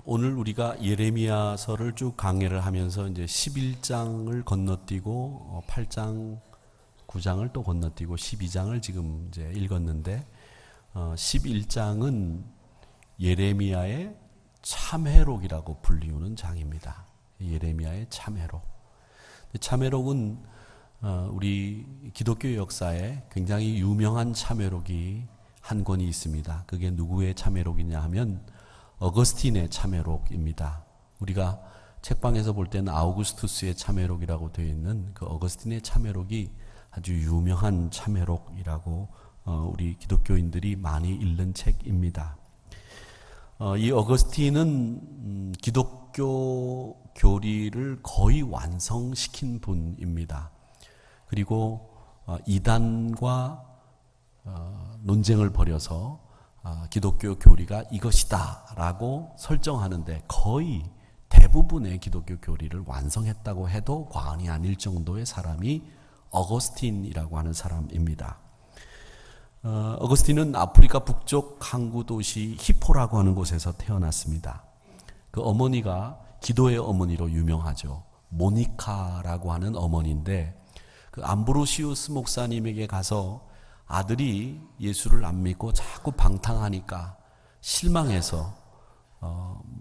오늘 우리가 예레미야서를 쭉 강해를 하면서 이제 11장을 건너뛰고 8장, 9장을 또 건너뛰고 12장을 지금 이제 읽었는데 11장은 예레미야의 참회록이라고 불리우는 장입니다. 예레미야의 참회록. 참회록은 우리 기독교 역사에 굉장히 유명한 참회록이 한 권이 있습니다. 그게 누구의 참회록이냐 하면 어거스틴의 참회록입니다. 우리가 책방에서 볼 때는 아우구스투스의 참회록이라고 되어 있는 그 어거스틴의 참회록이 아주 유명한 참회록이라고 우리 기독교인들이 많이 읽는 책입니다. 이 어거스틴은 기독교 교리를 거의 완성시킨 분입니다. 그리고 이단과 논쟁을 벌여서 기독교 교리가 이것이다 라고 설정하는데 거의 대부분의 기독교 교리를 완성했다고 해도 과언이 아닐 정도의 사람이 어거스틴이라고 하는 사람입니다. 어거스틴은 아프리카 북쪽 항구 도시 히포라고 하는 곳에서 태어났습니다. 그 어머니가 기도의 어머니로 유명하죠. 모니카라고 하는 어머니인데 그 암브로시우스 목사님에게 가서 아들이 예수를 안 믿고 자꾸 방탕하니까 실망해서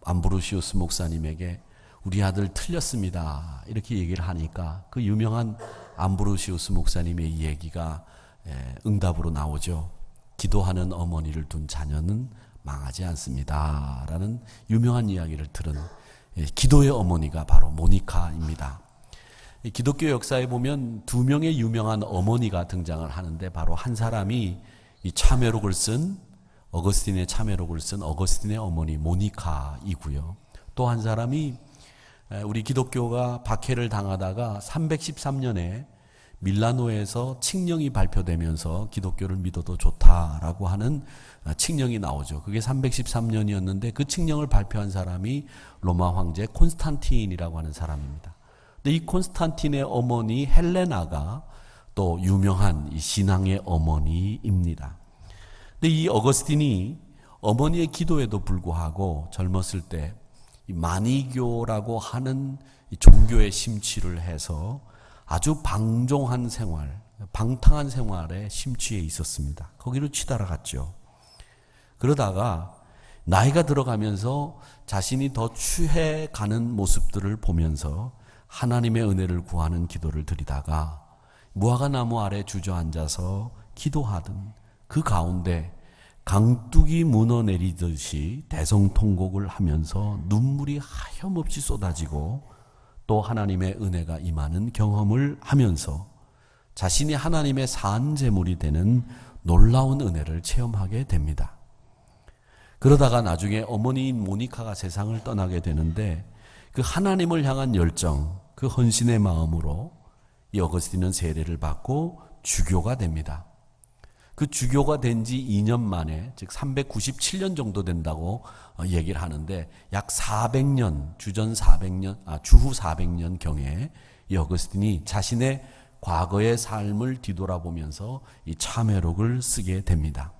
암브로시우스 목사님에게 우리 아들 틀렸습니다 이렇게 얘기를 하니까 그 유명한 암브로시우스 목사님의 얘기가 응답으로 나오죠. 기도하는 어머니를 둔 자녀는 망하지 않습니다 라는 유명한 이야기를 들은 기도의 어머니가 바로 모니카입니다. 기독교 역사에 보면 두 명의 유명한 어머니가 등장을 하는데 바로 한 사람이 이 참회록을 쓴 어거스틴의 참회록을 쓴 어거스틴의 어머니 모니카이고요. 또 한 사람이 우리 기독교가 박해를 당하다가 313년에 밀라노에서 칙령이 발표되면서 기독교를 믿어도 좋다라고 하는 칙령이 나오죠. 그게 313년이었는데 그 칙령을 발표한 사람이 로마 황제 콘스탄틴이라고 하는 사람입니다. 이 콘스탄틴의 어머니 헬레나가 또 유명한 이 신앙의 어머니입니다. 근데 이 어거스틴이 어머니의 기도에도 불구하고 젊었을 때 이 마니교라고 하는 이 종교에 심취를 해서 아주 방종한 생활, 방탕한 생활에 심취해 있었습니다. 거기로 치달아갔죠. 그러다가 나이가 들어가면서 자신이 더 취해가는 모습들을 보면서 하나님의 은혜를 구하는 기도를 드리다가 무화과 나무 아래 주저앉아서 기도하던 그 가운데 강둑이 무너내리듯이 대성통곡을 하면서 눈물이 하염없이 쏟아지고 또 하나님의 은혜가 임하는 경험을 하면서 자신이 하나님의 산제물이 되는 놀라운 은혜를 체험하게 됩니다. 그러다가 나중에 어머니인 모니카가 세상을 떠나게 되는데 그 하나님을 향한 열정, 그 헌신의 마음으로 이 어거스틴은 세례를 받고 주교가 됩니다. 그 주교가 된 지 2년 만에, 즉 397년 정도 된다고 얘기를 하는데 약 400년, 주후 400년 경에 이 어거스틴이 자신의 과거의 삶을 뒤돌아보면서 이 참회록을 쓰게 됩니다.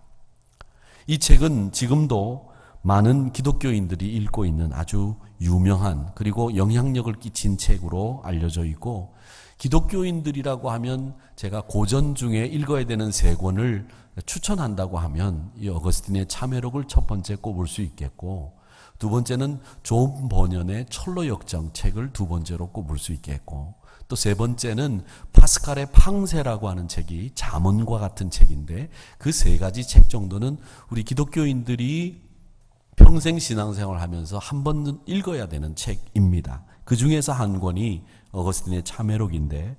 이 책은 지금도 많은 기독교인들이 읽고 있는 아주 유명한 그리고 영향력을 끼친 책으로 알려져 있고 기독교인들이라고 하면 제가 고전 중에 읽어야 되는 세 권을 추천한다고 하면 이 어거스틴의 참회록을 첫 번째 꼽을 수 있겠고 두 번째는 존 버년의 철로 역정 책을 두 번째로 꼽을 수 있겠고 또 세 번째는 파스칼의 팡세라고 하는 책이 잠언과 같은 책인데 그 세 가지 책 정도는 우리 기독교인들이 평생 신앙생활을 하면서 한 번은 읽어야 되는 책입니다. 그 중에서 한 권이 어거스틴의 참회록인데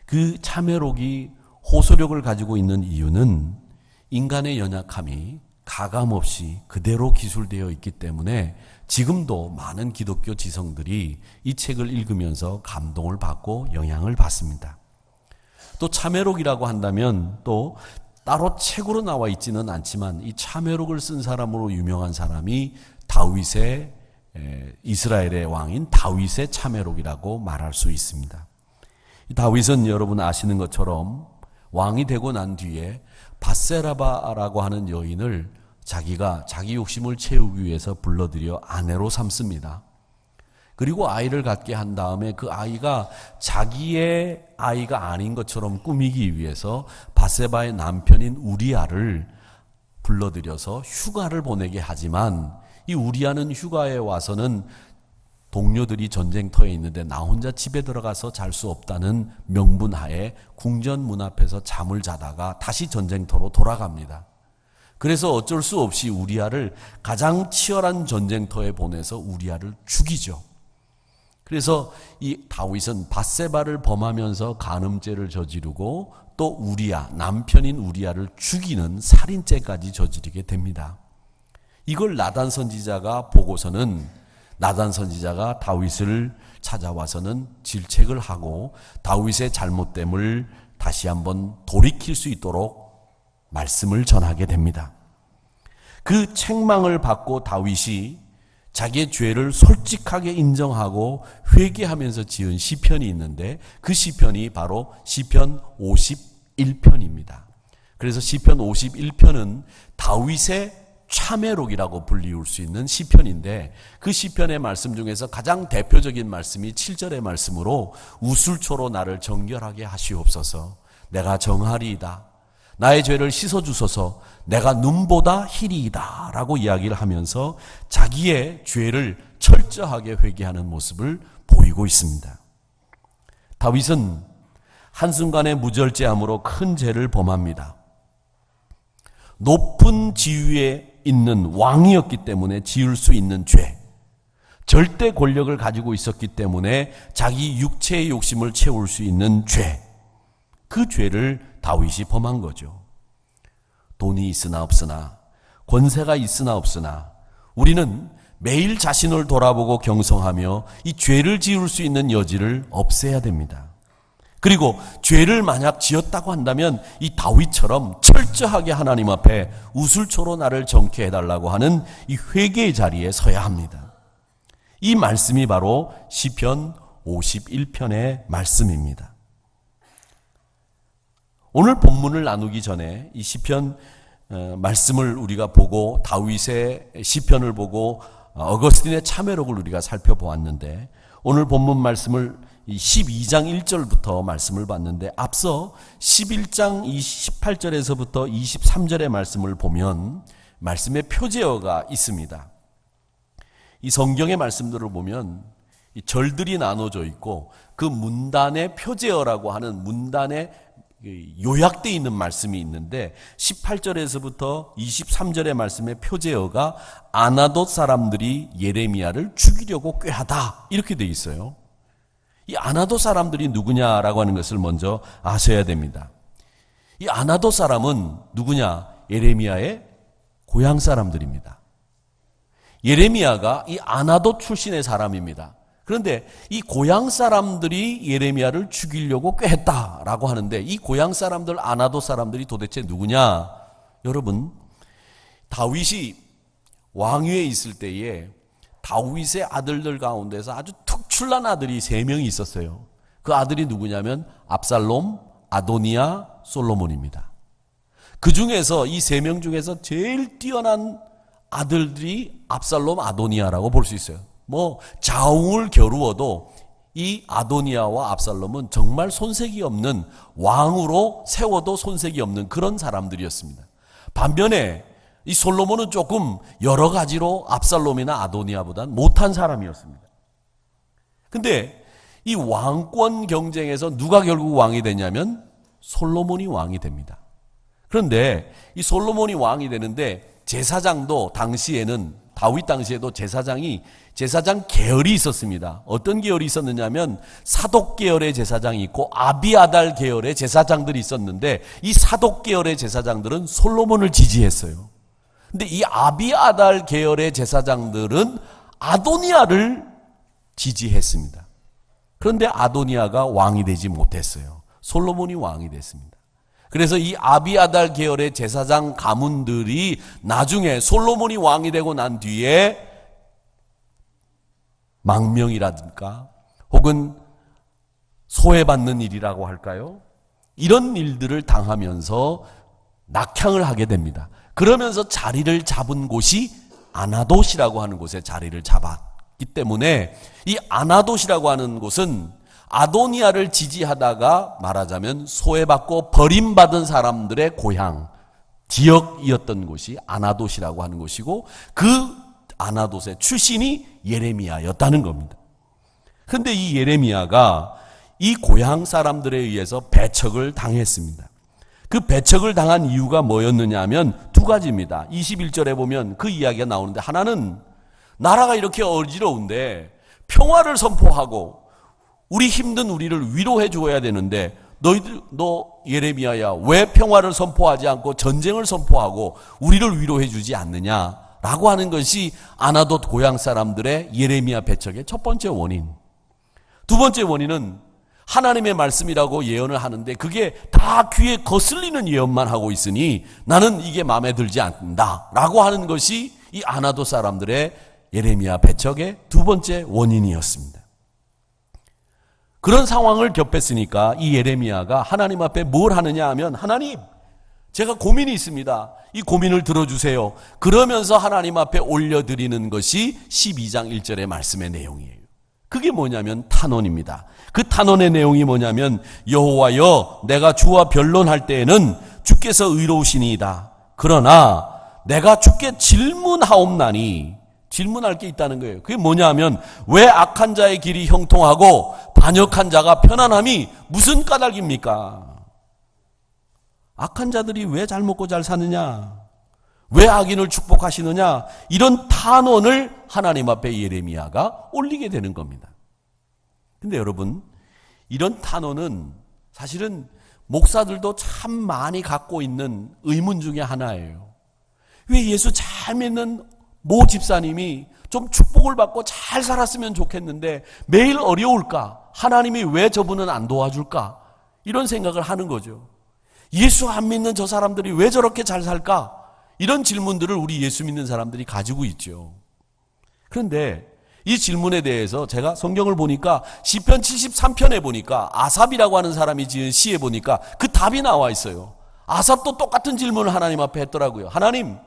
그 참회록이 호소력을 가지고 있는 이유는 인간의 연약함이 가감없이 그대로 기술되어 있기 때문에 지금도 많은 기독교 지성들이 이 책을 읽으면서 감동을 받고 영향을 받습니다. 또 참회록이라고 한다면 또 따로 책으로 나와 있지는 않지만 이 참회록을 쓴 사람으로 유명한 사람이 다윗의 이스라엘의 왕인 다윗의 참회록이라고 말할 수 있습니다. 다윗은 여러분 아시는 것처럼 왕이 되고 난 뒤에 밧세바라고 하는 여인을 자기가 자기 욕심을 채우기 위해서 불러들여 아내로 삼습니다. 그리고 아이를 갖게 한 다음에 그 아이가 자기의 아이가 아닌 것처럼 꾸미기 위해서 바세바의 남편인 우리아를 불러들여서 휴가를 보내게 하지만 이 우리아는 휴가에 와서는 동료들이 전쟁터에 있는데 나 혼자 집에 들어가서 잘 수 없다는 명분하에 궁전 문 앞에서 잠을 자다가 다시 전쟁터로 돌아갑니다. 그래서 어쩔 수 없이 우리아를 가장 치열한 전쟁터에 보내서 우리아를 죽이죠. 그래서 이 다윗은 밧세바를 범하면서 간음죄를 저지르고 또 우리아, 남편인 우리아를 죽이는 살인죄까지 저지르게 됩니다. 이걸 나단 선지자가 보고서는 나단 선지자가 다윗을 찾아와서는 질책을 하고 다윗의 잘못됨을 다시 한번 돌이킬 수 있도록 말씀을 전하게 됩니다. 그 책망을 받고 다윗이 자기의 죄를 솔직하게 인정하고 회개하면서 지은 시편이 있는데 그 시편이 바로 시편 51편입니다. 그래서 시편 51편은 다윗의 참회록이라고 불리울 수 있는 시편인데 그 시편의 말씀 중에서 가장 대표적인 말씀이 7절의 말씀으로 우술초로 나를 정결하게 하시옵소서. 내가 정하리이다. 나의 죄를 씻어주소서. 내가 눈보다 희리이다 라고 이야기를 하면서 자기의 죄를 철저하게 회개하는 모습을 보이고 있습니다. 다윗은 한순간의 무절제함으로 큰 죄를 범합니다. 높은 지위에 있는 왕이었기 때문에 지을 수 있는 죄, 절대 권력을 가지고 있었기 때문에 자기 육체의 욕심을 채울 수 있는 죄, 그 죄를 다윗이 범한 거죠. 돈이 있으나 없으나, 권세가 있으나 없으나 우리는 매일 자신을 돌아보고 경성하며 이 죄를 지을 수 있는 여지를 없애야 됩니다. 그리고 죄를 만약 지었다고 한다면 이 다윗처럼 철저하게 하나님 앞에 우술초로 나를 정케 해달라고 하는 이 회개의 자리에 서야 합니다. 이 말씀이 바로 시편 51편의 말씀입니다. 오늘 본문을 나누기 전에 이 시편 말씀을 우리가 보고 다윗의 시편을 보고 어거스틴의 참회록을 우리가 살펴보았는데 오늘 본문 말씀을 12장 1절부터 말씀을 봤는데 앞서 11장 18절에서부터 23절의 말씀을 보면 말씀의 표제어가 있습니다. 이 성경의 말씀들을 보면 이 절들이 나눠져 있고 그 문단의 표제어라고 하는 문단에 요약되어 있는 말씀이 있는데 18절에서부터 23절의 말씀의 표제어가 아나돗 사람들이 예레미야를 죽이려고 꾀하다 이렇게 되어 있어요. 이 아나돗 사람들이 누구냐라고 하는 것을 먼저 아셔야 됩니다. 이 아나돗 사람은 누구냐? 예레미야의 고향 사람들입니다. 예레미야가 이 아나돗 출신의 사람입니다. 그런데 이 고향 사람들이 예레미야를 죽이려고 꾀했다라고 하는데 이 고향 사람들, 아나돗 사람들이 도대체 누구냐? 여러분, 다윗이 왕위에 있을 때에 다윗의 아들들 가운데서 아주 특출난 아들이 3명이 있었어요. 그 아들이 누구냐면 압살롬, 아도니아, 솔로몬입니다. 그 중에서 이 3명 중에서 제일 뛰어난 아들들이 압살롬, 아도니아라고 볼 수 있어요. 뭐 자웅을 겨루어도 이 아도니아와 압살롬은 정말 손색이 없는, 왕으로 세워도 손색이 없는 그런 사람들이었습니다. 반면에 이 솔로몬은 조금 여러 가지로 압살롬이나 아도니아보다는 못한 사람이었습니다. 근데 이 왕권 경쟁에서 누가 결국 왕이 되냐면 솔로몬이 왕이 됩니다. 그런데 이 솔로몬이 왕이 되는데 제사장도 당시에는, 다윗 당시에도 제사장 계열이 있었습니다. 어떤 계열이 있었느냐면 사독 계열의 제사장이 있고 아비아달 계열의 제사장들이 있었는데 이 사독 계열의 제사장들은 솔로몬을 지지했어요. 근데 이 아비아달 계열의 제사장들은 아도니아를 지지했습니다. 그런데 아도니아가 왕이 되지 못했어요. 솔로몬이 왕이 됐습니다. 그래서 이 아비아달 계열의 제사장 가문들이 나중에 솔로몬이 왕이 되고 난 뒤에 망명이라든가 혹은 소외받는 일이라고 할까요? 이런 일들을 당하면서 낙향을 하게 됩니다. 그러면서 자리를 잡은 곳이 아나돗이라고 하는 곳에 자리를 잡았기 때문에 이 아나돗이라고 하는 곳은 아도니아를 지지하다가 말하자면 소외받고 버림받은 사람들의 고향, 지역이었던 곳이 아나돗이라고 하는 곳이고 그 아나돗의 출신이 예레미야였다는 겁니다. 그런데 이 예레미야가 이 고향 사람들에 의해서 배척을 당했습니다. 그 배척을 당한 이유가 뭐였느냐 하면 두 가지입니다. 21절에 보면 그 이야기가 나오는데 하나는 나라가 이렇게 어지러운데 평화를 선포하고 우리 힘든 우리를 위로해 줘야 되는데 너 예레미야야 왜 평화를 선포하지 않고 전쟁을 선포하고 우리를 위로해 주지 않느냐라고 하는 것이 아나돗 고향 사람들의 예레미야 배척의 첫 번째 원인. 두 번째 원인은 하나님의 말씀이라고 예언을 하는데 그게 다 귀에 거슬리는 예언만 하고 있으니 나는 이게 마음에 들지 않는다라고 하는 것이 이 아나돗 사람들의 예레미야 배척의 두 번째 원인이었습니다. 그런 상황을 겹했으니까 이 예레미야가 하나님 앞에 뭘 하느냐 하면 하나님 제가 고민이 있습니다. 이 고민을 들어주세요. 그러면서 하나님 앞에 올려드리는 것이 12장 1절의 말씀의 내용이에요. 그게 뭐냐면 탄원입니다. 그 탄원의 내용이 뭐냐면 여호와여 내가 주와 변론할 때에는 주께서 의로우시니이다. 그러나 내가 주께 질문하옵나니 질문할 게 있다는 거예요. 그게 뭐냐면 왜 악한 자의 길이 형통하고 반역한 자가 편안함이 무슨 까닭입니까? 악한 자들이 왜 잘 먹고 잘 사느냐? 왜 악인을 축복하시느냐? 이런 탄원을 하나님 앞에 예레미야가 올리게 되는 겁니다. 근데 여러분, 이런 탄원은 사실은 목사들도 참 많이 갖고 있는 의문 중에 하나예요. 왜 예수 잘 믿는 모 집사님이 좀 축복을 받고 잘 살았으면 좋겠는데 매일 어려울까? 하나님이 왜 저분은 안 도와줄까? 이런 생각을 하는 거죠. 예수 안 믿는 저 사람들이 왜 저렇게 잘 살까? 이런 질문들을 우리 예수 믿는 사람들이 가지고 있죠. 그런데 이 질문에 대해서 제가 성경을 보니까 시편 73편에 보니까 아삽이라고 하는 사람이 지은 시에 보니까 그 답이 나와 있어요. 아삽도 똑같은 질문을 하나님 앞에 했더라고요. 하나님,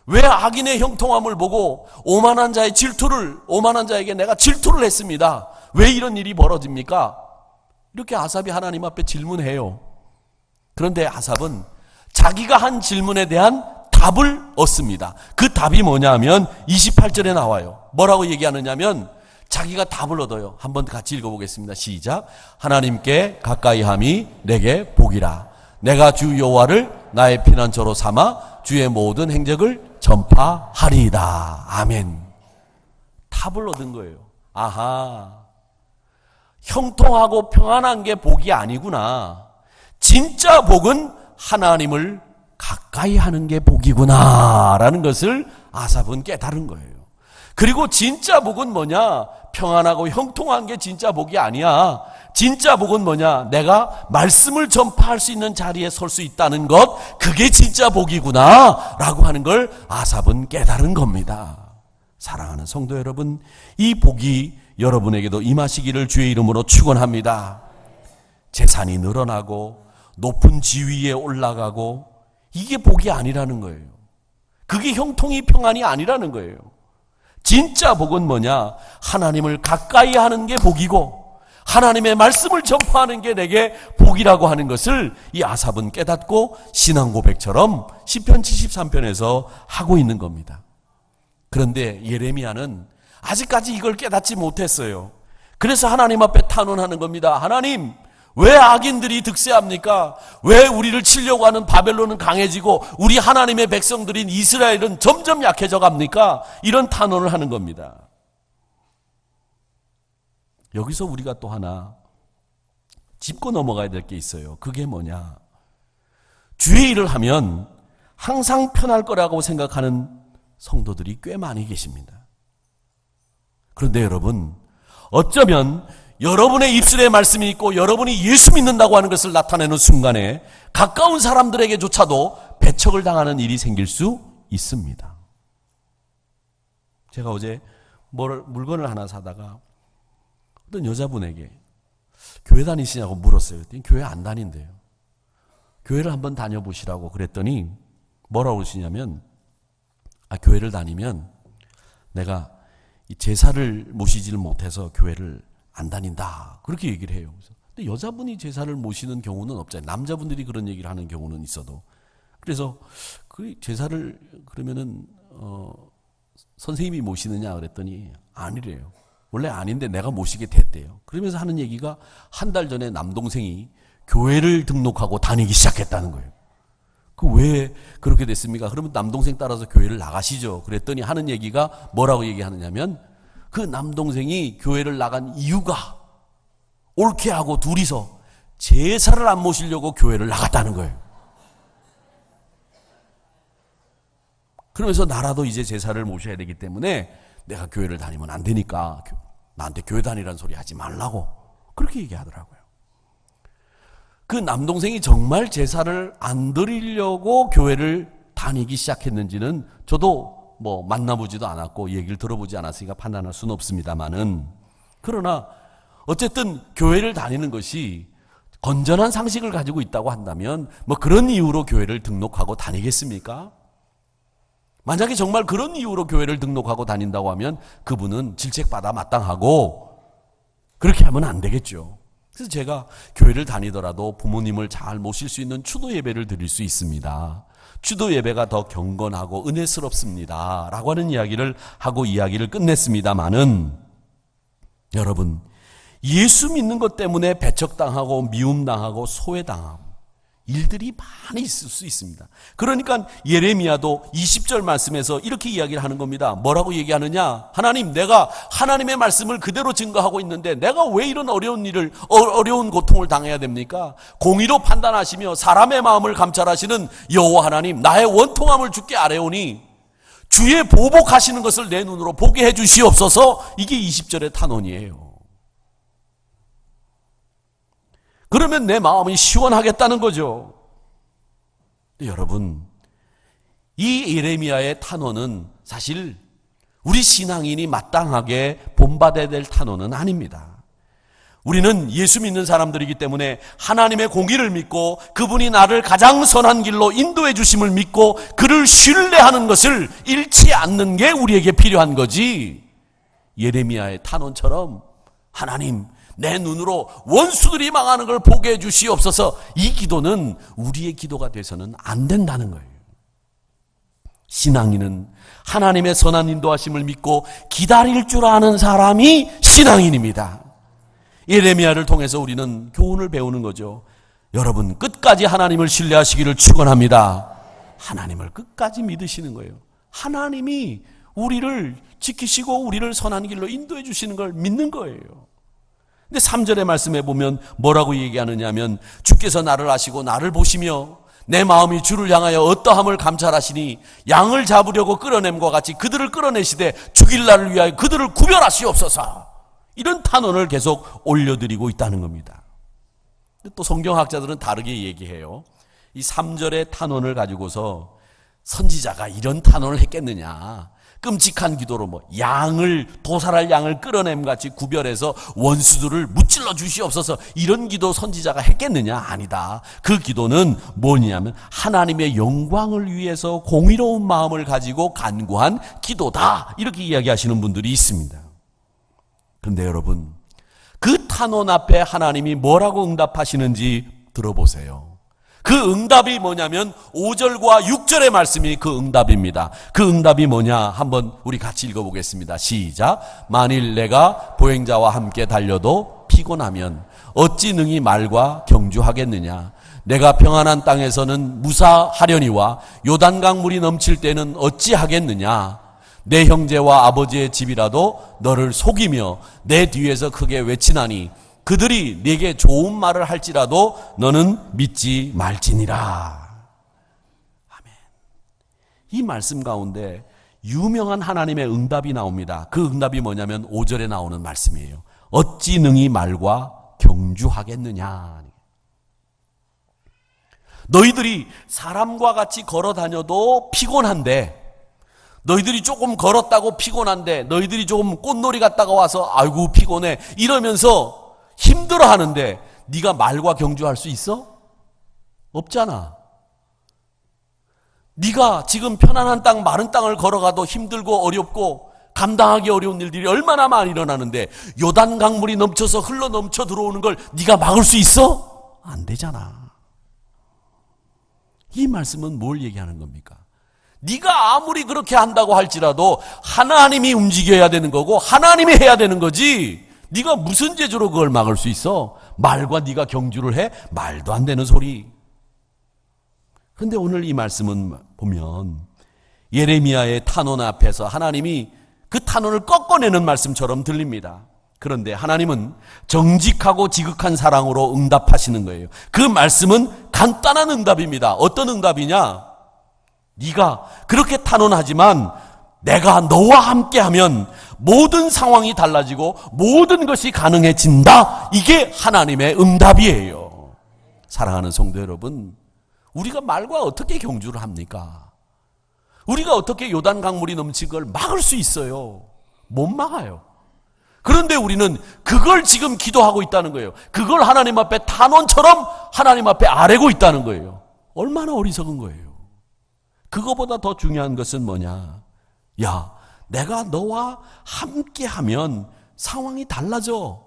왜 악인의 형통함을 보고 오만한 자에게 내가 질투를 했습니다. 왜 이런 일이 벌어집니까? 이렇게 아삽이 하나님 앞에 질문해요. 그런데 아삽은 자기가 한 질문에 대한 답을 얻습니다. 그 답이 뭐냐면 28절에 나와요. 뭐라고 얘기하느냐면 자기가 답을 얻어요. 한번 같이 읽어보겠습니다. 시작. 하나님께 가까이함이 내게 복이라. 내가 주 여호와를 나의 피난처로 삼아 주의 모든 행적을 전파하리이다. 아멘. 답을 얻은 거예요. 아하, 형통하고 평안한 게 복이 아니구나. 진짜 복은 하나님을 가까이 하는 게 복이구나 라는 것을 아삽은 깨달은 거예요. 그리고 진짜 복은 뭐냐? 평안하고 형통한 게 진짜 복이 아니야. 진짜 복은 뭐냐? 내가 말씀을 전파할 수 있는 자리에 설 수 있다는 것, 그게 진짜 복이구나 라고 하는 걸 아삽은 깨달은 겁니다. 사랑하는 성도 여러분, 이 복이 여러분에게도 임하시기를 주의 이름으로 축원합니다. 재산이 늘어나고 높은 지위에 올라가고 이게 복이 아니라는 거예요. 그게 형통이 평안이 아니라는 거예요. 진짜 복은 뭐냐? 하나님을 가까이 하는 게 복이고 하나님의 말씀을 전파하는 게 내게 복이라고 하는 것을 이 아삽은 깨닫고 신앙 고백처럼 시편 73편에서 하고 있는 겁니다. 그런데 예레미야는 아직까지 이걸 깨닫지 못했어요. 그래서 하나님 앞에 탄원하는 겁니다. 하나님, 왜 악인들이 득세합니까? 왜 우리를 치려고 하는 바벨론은 강해지고 우리 하나님의 백성들인 이스라엘은 점점 약해져 갑니까? 이런 탄원을 하는 겁니다. 여기서 우리가 또 하나 짚고 넘어가야 될 게 있어요. 그게 뭐냐? 주의 일을 하면 항상 편할 거라고 생각하는 성도들이 꽤 많이 계십니다. 그런데 여러분, 어쩌면 여러분의 입술에 말씀이 있고 여러분이 예수 믿는다고 하는 것을 나타내는 순간에 가까운 사람들에게조차도 배척을 당하는 일이 생길 수 있습니다. 제가 어제 물건을 하나 사다가 어떤 여자분에게 교회 다니시냐고 물었어요. 교회 안 다닌대요. 교회를 한번 다녀보시라고 그랬더니 뭐라고 그러시냐면, 교회를 다니면 내가 이 제사를 모시지를 못해서 교회를 안 다닌다. 그렇게 얘기를 해요. 근데 여자분이 제사를 모시는 경우는 없잖아요. 남자분들이 그런 얘기를 하는 경우는 있어도. 그래서 그 제사를 그러면은 선생님이 모시느냐 그랬더니 아니래요. 원래 아닌데 내가 모시게 됐대요. 그러면서 하는 얘기가 한 달 전에 남동생이 교회를 등록하고 다니기 시작했다는 거예요. 그 왜 그렇게 됐습니까? 그러면 남동생 따라서 교회를 나가시죠. 그랬더니 하는 얘기가 뭐라고 얘기하느냐면, 그 남동생이 교회를 나간 이유가 옳게 하고 둘이서 제사를 안 모시려고 교회를 나갔다는 거예요. 그러면서 나라도 이제 제사를 모셔야 되기 때문에 내가 교회를 다니면 안 되니까 나한테 교회 다니라는 소리 하지 말라고 그렇게 얘기하더라고요. 그 남동생이 정말 제사를 안 드리려고 교회를 다니기 시작했는지는 저도 뭐 만나보지도 않았고 얘기를 들어보지 않았으니까 판단할 수는 없습니다만은, 그러나 어쨌든 교회를 다니는 것이 건전한 상식을 가지고 있다고 한다면 뭐 그런 이유로 교회를 등록하고 다니겠습니까? 만약에 정말 그런 이유로 교회를 등록하고 다닌다고 하면 그분은 질책받아 마땅하고 그렇게 하면 안 되겠죠. 그래서 제가 교회를 다니더라도 부모님을 잘 모실 수 있는 추도 예배를 드릴 수 있습니다. 추도 예배가 더 경건하고 은혜스럽습니다. 라고 하는 이야기를 하고 이야기를 끝냈습니다마는, 여러분, 예수 믿는 것 때문에 배척당하고 미움당하고 소외당하고 일들이 많이 있을 수 있습니다. 그러니까 예레미야도 20절 말씀에서 이렇게 이야기를 하는 겁니다. 뭐라고 얘기하느냐? 하나님, 내가 하나님의 말씀을 그대로 증거하고 있는데 내가 왜 이런 어려운 고통을 당해야 됩니까? 공의로 판단하시며 사람의 마음을 감찰하시는 여호와 하나님, 나의 원통함을 주께 아뢰오니 주의 보복하시는 것을 내 눈으로 보게 해 주시옵소서. 이게 20절의 탄원이에요. 그러면 내 마음이 시원하겠다는 거죠. 여러분, 이 예레미야의 탄원은 사실 우리 신앙인이 마땅하게 본받아야 될 탄원은 아닙니다. 우리는 예수 믿는 사람들이기 때문에 하나님의 공의를 믿고 그분이 나를 가장 선한 길로 인도해 주심을 믿고 그를 신뢰하는 것을 잃지 않는 게 우리에게 필요한 거지, 예레미야의 탄원처럼 하나님, 내 눈으로 원수들이 망하는 걸 보게 해 주시옵소서, 이 기도는 우리의 기도가 돼서는 안 된다는 거예요. 신앙인은 하나님의 선한 인도하심을 믿고 기다릴 줄 아는 사람이 신앙인입니다. 예레미야를 통해서 우리는 교훈을 배우는 거죠. 여러분, 끝까지 하나님을 신뢰하시기를 축원합니다. 하나님을 끝까지 믿으시는 거예요. 하나님이 우리를 지키시고 우리를 선한 길로 인도해 주시는 걸 믿는 거예요. 근데 3절의 말씀에 보면 뭐라고 얘기하느냐면, 주께서 나를 아시고 나를 보시며 내 마음이 주를 향하여 어떠함을 감찰하시니 양을 잡으려고 끌어냄과 같이 그들을 끌어내시되 죽일 날을 위하여 그들을 구별하시옵소서. 이런 탄원을 계속 올려드리고 있다는 겁니다. 또 성경학자들은 다르게 얘기해요. 이 3절의 탄원을 가지고서 선지자가 이런 탄원을 했겠느냐, 끔찍한 기도로 도살할 양을 끌어냄같이 구별해서 원수들을 무찔러 주시옵소서, 이런 기도 선지자가 했겠느냐? 아니다. 그 기도는 뭐냐면 하나님의 영광을 위해서 공의로운 마음을 가지고 간구한 기도다, 이렇게 이야기하시는 분들이 있습니다. 그런데 여러분, 그 탄원 앞에 하나님이 뭐라고 응답하시는지 들어보세요. 그 응답이 뭐냐면 5절과 6절의 말씀이 그 응답입니다. 그 응답이 뭐냐? 한번 우리 같이 읽어보겠습니다. 시작. 만일 내가 보행자와 함께 달려도 피곤하면 어찌 능히 말과 경주하겠느냐? 내가 평안한 땅에서는 무사하려니와 요단강 물이 넘칠 때는 어찌하겠느냐? 내 형제와 아버지의 집이라도 너를 속이며 내 뒤에서 크게 외치나니 그들이 네게 좋은 말을 할지라도 너는 믿지 말지니라. 아멘. 이 말씀 가운데 유명한 하나님의 응답이 나옵니다. 그 응답이 뭐냐면 5절에 나오는 말씀이에요. 어찌 능히 말과 경주하겠느냐. 너희들이 사람과 같이 걸어 다녀도 피곤한데, 너희들이 조금 걸었다고 피곤한데, 너희들이 조금 꽃놀이 갔다가 와서 아이고 피곤해 이러면서 힘들어하는데 네가 말과 경주할 수 있어? 없잖아. 네가 지금 편안한 땅, 마른 땅을 걸어가도 힘들고 어렵고 감당하기 어려운 일들이 얼마나 많이 일어나는데 요단 강물이 넘쳐서 흘러 넘쳐 들어오는 걸 네가 막을 수 있어? 안 되잖아. 이 말씀은 뭘 얘기하는 겁니까? 네가 아무리 그렇게 한다고 할지라도 하나님이 움직여야 되는 거고 하나님이 해야 되는 거지. 네가 무슨 재주로 그걸 막을 수 있어? 말과 네가 경주를 해? 말도 안 되는 소리. 그런데 오늘 이 말씀은 보면 예레미야의 탄원 앞에서 하나님이 그 탄원을 꺾어내는 말씀처럼 들립니다. 그런데 하나님은 정직하고 지극한 사랑으로 응답하시는 거예요. 그 말씀은 간단한 응답입니다. 어떤 응답이냐? 네가 그렇게 탄원하지만 내가 너와 함께하면 모든 상황이 달라지고 모든 것이 가능해진다. 이게 하나님의 응답이에요. 사랑하는 성도 여러분, 우리가 말과 어떻게 경주를 합니까? 우리가 어떻게 요단 강물이 넘친 걸 막을 수 있어요? 못 막아요. 그런데 우리는 그걸 지금 기도하고 있다는 거예요. 그걸 하나님 앞에 탄원처럼 하나님 앞에 아뢰고 있다는 거예요. 얼마나 어리석은 거예요. 그거보다 더 중요한 것은 뭐냐? 야, 내가 너와 함께하면 상황이 달라져.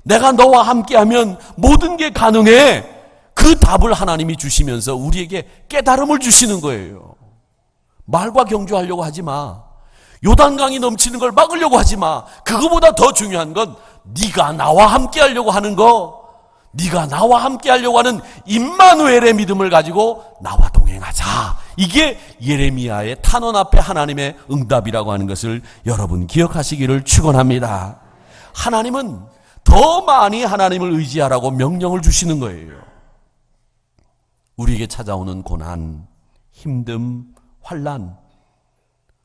내가 너와 함께하면 모든 게 가능해. 그 답을 하나님이 주시면서 우리에게 깨달음을 주시는 거예요. 말과 경주하려고 하지 마. 요단강이 넘치는 걸 막으려고 하지 마. 그거보다 더 중요한 건 네가 나와 함께 하려고 하는 거. 네가 나와 함께 하려고 하는 임마누엘의 믿음을 가지고 나와 동행하자. 이게 예레미야의 탄원 앞에 하나님의 응답이라고 하는 것을 여러분 기억하시기를 축원합니다. 하나님은 더 많이 하나님을 의지하라고 명령을 주시는 거예요. 우리에게 찾아오는 고난, 힘듦, 환난,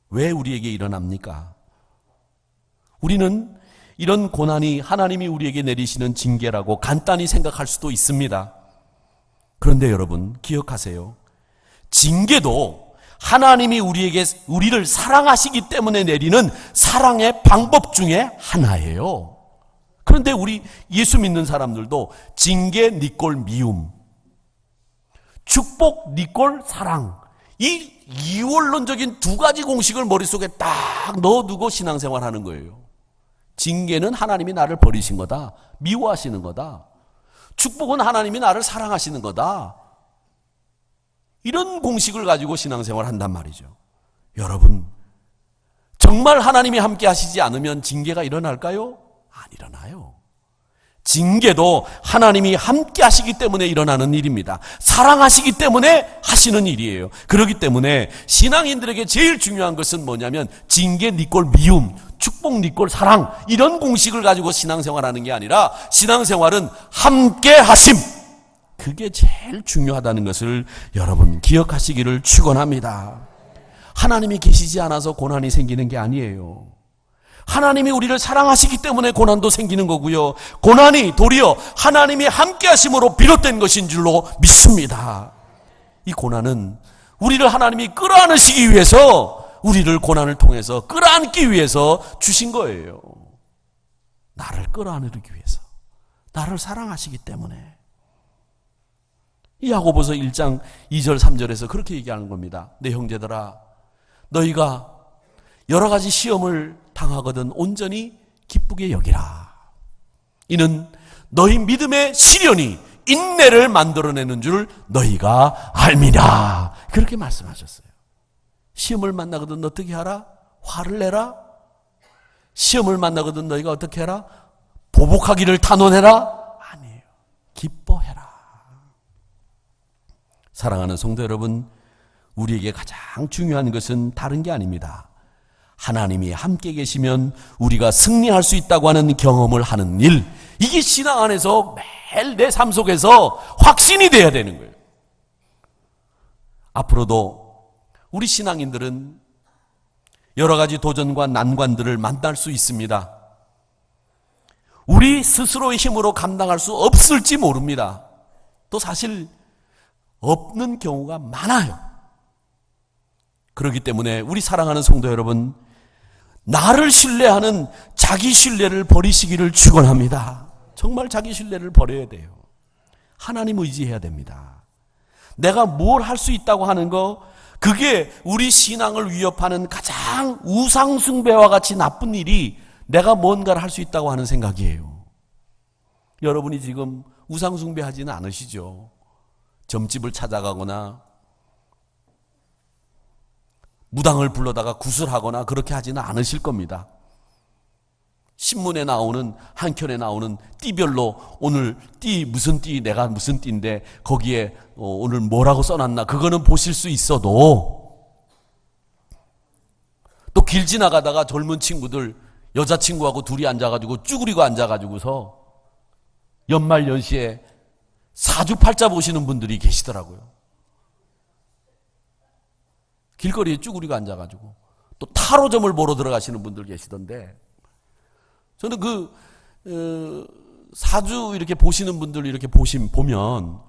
왜 우리에게 일어납니까? 우리는 이런 고난이 하나님이 우리에게 내리시는 징계라고 간단히 생각할 수도 있습니다. 그런데 여러분 기억하세요. 징계도 하나님이 우리를 사랑하시기 때문에 내리는 사랑의 방법 중에 하나예요. 그런데 우리 예수 믿는 사람들도 징계, 니꼴, 미움, 축복, 니꼴, 사랑, 이 이원론적인 두 가지 공식을 머릿속에 딱 넣어두고 신앙생활하는 거예요. 징계는 하나님이 나를 버리신 거다. 미워하시는 거다. 축복은 하나님이 나를 사랑하시는 거다. 이런 공식을 가지고 신앙생활을 한단 말이죠. 여러분, 정말 하나님이 함께 하시지 않으면 징계가 일어날까요? 안 일어나요. 징계도 하나님이 함께 하시기 때문에 일어나는 일입니다. 사랑하시기 때문에 하시는 일이에요. 그렇기 때문에 신앙인들에게 제일 중요한 것은 뭐냐면 징계, 니꼴, 미움, 축복, 니꼴, 사랑, 이런 공식을 가지고 신앙생활하는 게 아니라 신앙생활은 함께 하심, 그게 제일 중요하다는 것을 여러분 기억하시기를 축원합니다. 하나님이 계시지 않아서 고난이 생기는 게 아니에요. 하나님이 우리를 사랑하시기 때문에 고난도 생기는 거고요. 고난이 도리어 하나님이 함께 하심으로 비롯된 것인 줄로 믿습니다. 이 고난은 우리를 하나님이 끌어안으시기 위해서, 우리를 고난을 통해서 끌어안기 위해서 주신 거예요. 나를 끌어안으기 위해서, 나를 사랑하시기 때문에. 이 야고보서 1장 2절 3절에서 그렇게 얘기하는 겁니다. 내 형제들아, 너희가 여러 가지 시험을 당하거든 온전히 기쁘게 여기라. 이는 너희 믿음의 시련이 인내를 만들어내는 줄 너희가 알미라. 그렇게 말씀하셨어요. 시험을 만나거든 어떻게 하라? 화를 내라? 시험을 만나거든 너희가 어떻게 해라? 보복하기를 탄원해라? 아니에요. 기뻐해라. 사랑하는 성도 여러분, 우리에게 가장 중요한 것은 다른 게 아닙니다. 하나님이 함께 계시면 우리가 승리할 수 있다고 하는 경험을 하는 일, 이게 신앙 안에서 매일 내 삶 속에서 확신이 돼야 되는 거예요. 앞으로도 우리 신앙인들은 여러 가지 도전과 난관들을 만날 수 있습니다. 우리 스스로의 힘으로 감당할 수 없을지 모릅니다. 또 사실 없는 경우가 많아요. 그렇기 때문에 우리 사랑하는 성도 여러분, 나를 신뢰하는 자기 신뢰를 버리시기를 축원합니다. 정말 자기 신뢰를 버려야 돼요. 하나님 의지해야 됩니다. 내가 뭘 할 수 있다고 하는 거, 그게 우리 신앙을 위협하는 가장 우상숭배와 같이 나쁜 일이 내가 뭔가를 할 수 있다고 하는 생각이에요. 여러분이 지금 우상숭배하지는 않으시죠? 점집을 찾아가거나 무당을 불러다가 구슬하거나 그렇게 하지는 않으실 겁니다. 신문에 나오는, 한켠에 나오는 띠별로 오늘 띠 무슨 띠, 내가 무슨 띠인데 거기에 오늘 뭐라고 써놨나 그거는 보실 수 있어도, 또 길 지나가다가 젊은 친구들 여자친구하고 둘이 앉아가지고 쭈그리고 앉아가지고서 연말 연시에 사주팔자 보시는 분들이 계시더라고요. 길거리에 쭈그리고 앉아가지고 또 타로점을 보러 들어가시는 분들 계시던데, 저는 사주 이렇게 보시는 분들 이렇게 보면,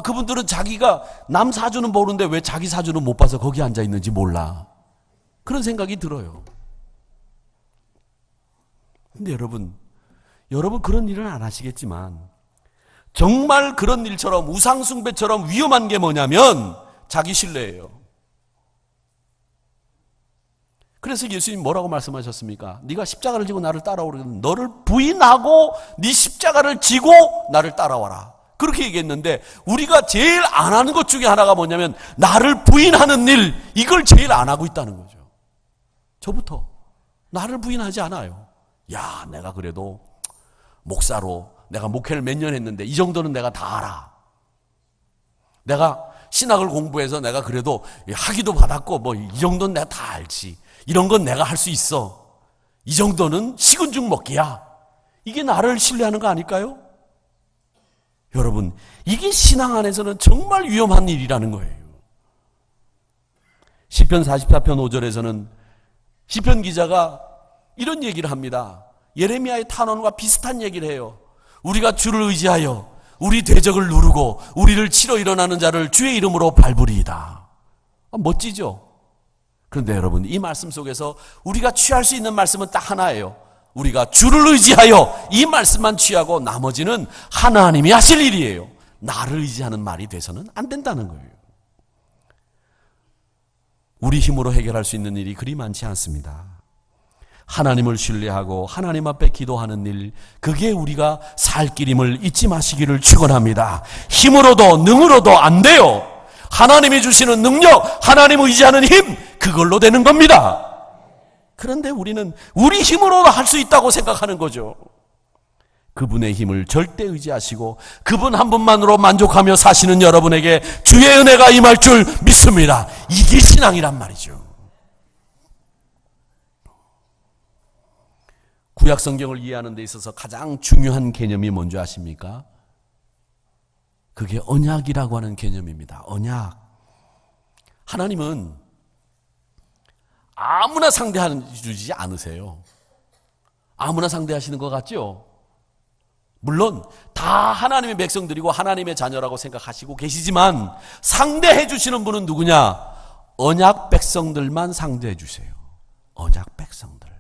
그분들은 자기가 남 사주는 모르는데 왜 자기 사주는 못 봐서 거기 앉아 있는지 몰라. 그런 생각이 들어요. 근데 여러분 그런 일은 안 하시겠지만, 정말 그런 일처럼 우상숭배처럼 위험한 게 뭐냐면 자기 신뢰예요. 그래서 예수님 뭐라고 말씀하셨습니까? 네가 십자가를 지고 나를 따라오려면 너를 부인하고 네 십자가를 지고 나를 따라와라. 그렇게 얘기했는데, 우리가 제일 안 하는 것 중에 하나가 뭐냐면 나를 부인하는 일, 이걸 제일 안 하고 있다는 거죠. 저부터 나를 부인하지 않아요. 야, 내가 그래도 목사로 내가 목회를 몇 년 했는데 이 정도는 내가 다 알아. 내가 신학을 공부해서 내가 그래도 학위도 받았고 뭐 이 정도는 내가 다 알지. 이런 건 내가 할 수 있어. 이 정도는 식은 죽 먹기야. 이게 나를 신뢰하는 거 아닐까요? 여러분, 이게 신앙 안에서는 정말 위험한 일이라는 거예요. 시편 44편 5절에서는 시편 기자가 이런 얘기를 합니다. 예레미야의 탄원과 비슷한 얘기를 해요. 우리가 주를 의지하여 우리 대적을 누르고 우리를 치러 일어나는 자를 주의 이름으로 밟으리이다. 멋지죠? 그런데 여러분, 이 말씀 속에서 우리가 취할 수 있는 말씀은 딱 하나예요. 우리가 주를 의지하여, 이 말씀만 취하고 나머지는 하나님이 하실 일이에요. 나를 의지하는 말이 돼서는 안 된다는 거예요. 우리 힘으로 해결할 수 있는 일이 그리 많지 않습니다. 하나님을 신뢰하고 하나님 앞에 기도하는 일, 그게 우리가 살 길임을 잊지 마시기를 축원합니다. 힘으로도 능으로도 안 돼요. 하나님이 주시는 능력, 하나님을 의지하는 힘, 그걸로 되는 겁니다. 그런데 우리는 우리 힘으로 할 수 있다고 생각하는 거죠. 그분의 힘을 절대 의지하시고 그분 한 분만으로 만족하며 사시는 여러분에게 주의 은혜가 임할 줄 믿습니다. 이게 신앙이란 말이죠. 구약 성경을 이해하는 데 있어서 가장 중요한 개념이 뭔지 아십니까? 그게 언약이라고 하는 개념입니다. 언약. 하나님은 아무나 상대해주지 않으세요. 아무나 상대하시는 것 같죠? 물론 다 하나님의 백성들이고 하나님의 자녀라고 생각하시고 계시지만, 상대해 주시는 분은 누구냐? 언약 백성들만 상대해 주세요. 언약 백성들.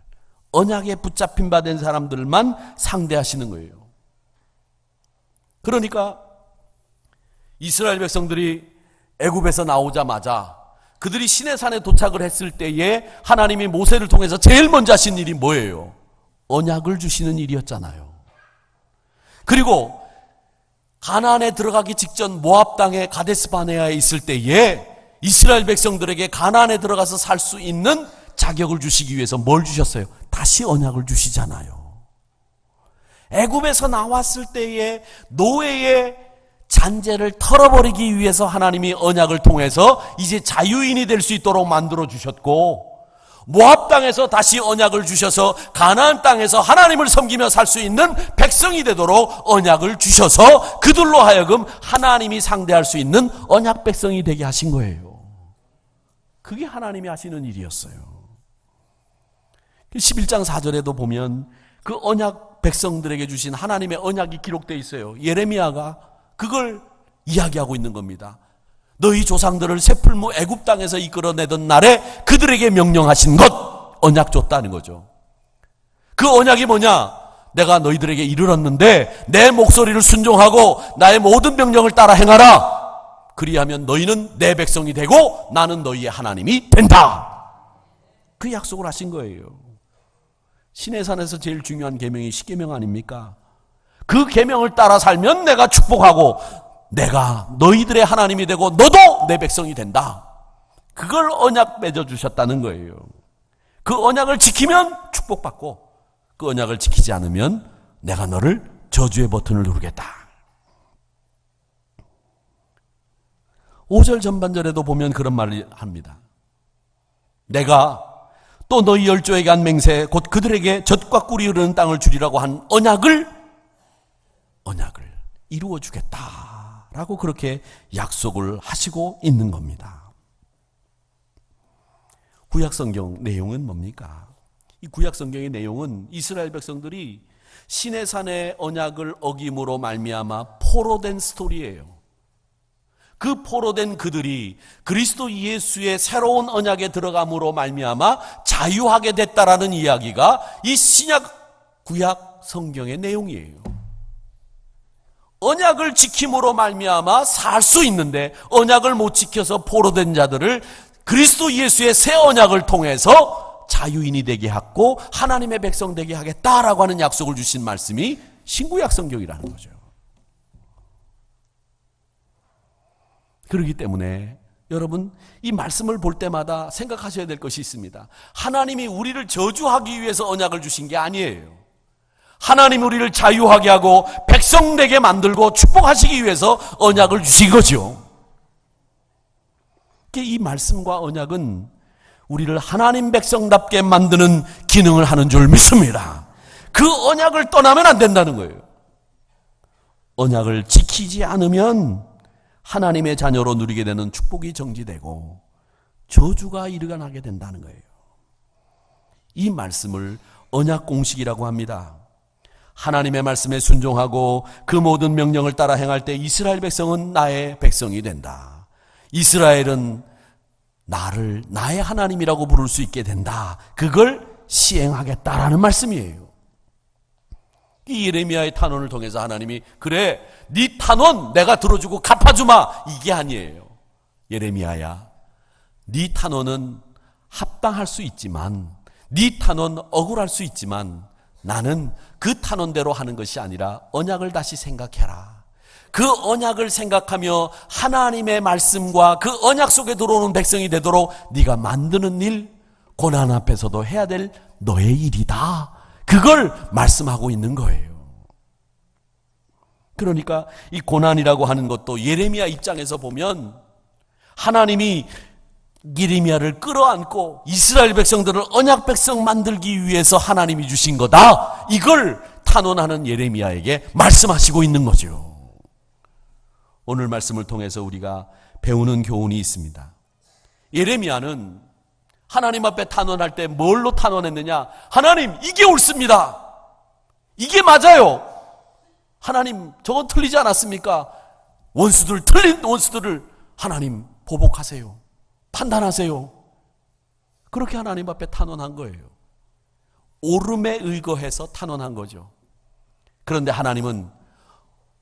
언약에 붙잡힌 바 된 사람들만 상대하시는 거예요. 그러니까 이스라엘 백성들이 애굽에서 나오자마자 그들이 시내산에 도착을 했을 때에 하나님이 모세를 통해서 제일 먼저 하신 일이 뭐예요? 언약을 주시는 일이었잖아요. 그리고 가나안에 들어가기 직전 모압 땅의 가데스 바네아에 있을 때에 이스라엘 백성들에게 가나안에 들어가서 살 수 있는 자격을 주시기 위해서 뭘 주셨어요? 다시 언약을 주시잖아요. 애굽에서 나왔을 때에 노예의 잔재를 털어버리기 위해서 하나님이 언약을 통해서 이제 자유인이 될 수 있도록 만들어 주셨고, 모압 땅에서 다시 언약을 주셔서 가나안 땅에서 하나님을 섬기며 살 수 있는 백성이 되도록 언약을 주셔서 그들로 하여금 하나님이 상대할 수 있는 언약 백성이 되게 하신 거예요. 그게 하나님이 하시는 일이었어요. 11장 4절에도 보면 그 언약 백성들에게 주신 하나님의 언약이 기록되어 있어요. 예레미야가 그걸 이야기하고 있는 겁니다. 너희 조상들을 새 풀무 애굽 땅에서 이끌어내던 날에 그들에게 명령하신 것, 언약 줬다는 거죠. 그 언약이 뭐냐? 내가 너희들에게 이르렀는데 내 목소리를 순종하고 나의 모든 명령을 따라 행하라. 그리하면 너희는 내 백성이 되고 나는 너희의 하나님이 된다. 그 약속을 하신 거예요. 시내산에서 제일 중요한 계명이 십계명 아닙니까? 그 계명을 따라 살면 내가 축복하고 내가 너희들의 하나님이 되고 너도 내 백성이 된다. 그걸 언약 맺어주셨다는 거예요. 그 언약을 지키면 축복받고 그 언약을 지키지 않으면 내가 너를 저주의 버튼을 누르겠다. 5절 전반절에도 보면 그런 말을 합니다. 내가 또 너희 열조에게 한 맹세 곧 그들에게 젖과 꿀이 흐르는 땅을 주리라고 한 언약을 이루어 주겠다라고 그렇게 약속을 하시고 있는 겁니다. 구약성경 내용은 뭡니까? 이 구약성경의 내용은 이스라엘 백성들이 시내산의 언약을 어김으로 말미암아 포로된 스토리예요. 그 포로된 그들이 그리스도 예수의 새로운 언약에 들어감으로 말미암아 자유하게 됐다라는 이야기가 이 신약 구약 성경의 내용이에요. 언약을 지킴으로 말미암아 살 수 있는데 언약을 못 지켜서 포로된 자들을 그리스도 예수의 새 언약을 통해서 자유인이 되게 하고 하나님의 백성 되게 하겠다라고 하는 약속을 주신 말씀이 신구약 성경이라는 거죠. 그렇기 때문에 여러분 이 말씀을 볼 때마다 생각하셔야 될 것이 있습니다. 하나님이 우리를 저주하기 위해서 언약을 주신 게 아니에요. 하나님 우리를 자유하게 하고 백성 되게 만들고 축복하시기 위해서 언약을 주신 거죠. 이 말씀과 언약은 우리를 하나님 백성답게 만드는 기능을 하는 줄 믿습니다. 그 언약을 떠나면 안 된다는 거예요. 언약을 지키지 않으면 하나님의 자녀로 누리게 되는 축복이 정지되고 저주가 일어나게 된다는 거예요. 이 말씀을 언약 공식이라고 합니다. 하나님의 말씀에 순종하고 그 모든 명령을 따라 행할 때 이스라엘 백성은 나의 백성이 된다. 이스라엘은 나를 나의 하나님이라고 부를 수 있게 된다. 그걸 시행하겠다라는 말씀이에요. 이 예레미야의 탄원을 통해서 하나님이 그래 네 탄원 내가 들어주고 갚아주마 이게 아니에요. 예레미야야 네 탄원은 합당할 수 있지만 네 탄원 억울할 수 있지만 나는 그 탄원대로 하는 것이 아니라 언약을 다시 생각해라. 그 언약을 생각하며 하나님의 말씀과 그 언약 속에 들어오는 백성이 되도록 네가 만드는 일 고난 앞에서도 해야 될 너의 일이다. 그걸 말씀하고 있는 거예요. 그러니까 이 고난이라고 하는 것도 예레미야 입장에서 보면 하나님이 예레미야를 끌어안고 이스라엘 백성들을 언약 백성 만들기 위해서 하나님이 주신 거다. 이걸 탄원하는 예레미야에게 말씀하시고 있는 거죠. 오늘 말씀을 통해서 우리가 배우는 교훈이 있습니다. 예레미야는 하나님 앞에 탄원할 때 뭘로 탄원했느냐? 하나님 이게 옳습니다. 이게 맞아요. 하나님 저건 틀리지 않았습니까? 틀린 원수들을 하나님 보복하세요. 판단하세요. 그렇게 하나님 앞에 탄원한 거예요. 옳음에 의거해서 탄원한 거죠. 그런데 하나님은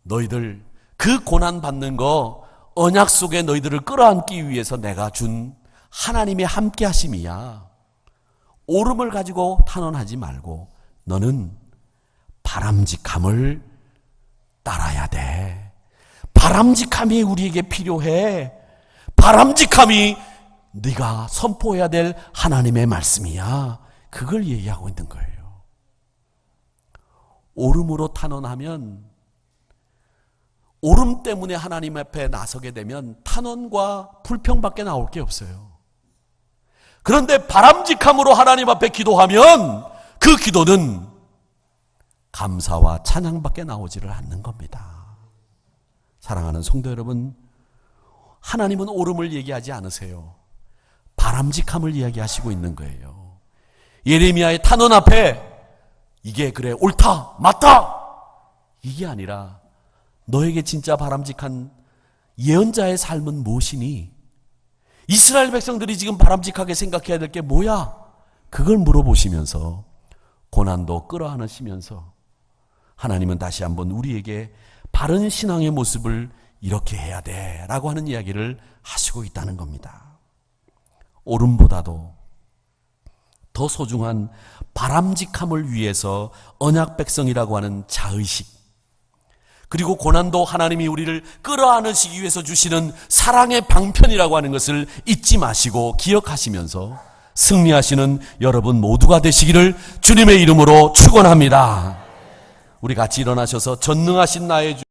너희들 그 고난받는 거 언약 속에 너희들을 끌어안기 위해서 내가 준 하나님의 함께 하심이야. 옳음을 가지고 탄원하지 말고 너는 바람직함을 따라야 돼. 바람직함이 우리에게 필요해. 바람직함이 네가 선포해야 될 하나님의 말씀이야. 그걸 얘기하고 있는 거예요. 옳음으로 탄원하면 옳음 때문에 하나님 앞에 나서게 되면 탄원과 불평밖에 나올 게 없어요. 그런데 바람직함으로 하나님 앞에 기도하면 그 기도는 감사와 찬양밖에 나오지를 않는 겁니다. 사랑하는 성도 여러분, 하나님은 옳음을 얘기하지 않으세요. 바람직함을 이야기하시고 있는 거예요. 예레미야의 탄원 앞에 이게 그래 옳다 맞다 이게 아니라 너에게 진짜 바람직한 예언자의 삶은 무엇이니? 이스라엘 백성들이 지금 바람직하게 생각해야 될 게 뭐야? 그걸 물어보시면서 고난도 끌어안으시면서 하나님은 다시 한번 우리에게 바른 신앙의 모습을 이렇게 해야 돼 라고 하는 이야기를 하시고 있다는 겁니다. 옳음보다도 더 소중한 바람직함을 위해서 언약 백성이라고 하는 자의식, 그리고 고난도 하나님이 우리를 끌어안으시기 위해서 주시는 사랑의 방편이라고 하는 것을 잊지 마시고 기억하시면서 승리하시는 여러분 모두가 되시기를 주님의 이름으로 축원합니다. 우리 같이 일어나셔서 전능하신 나의 주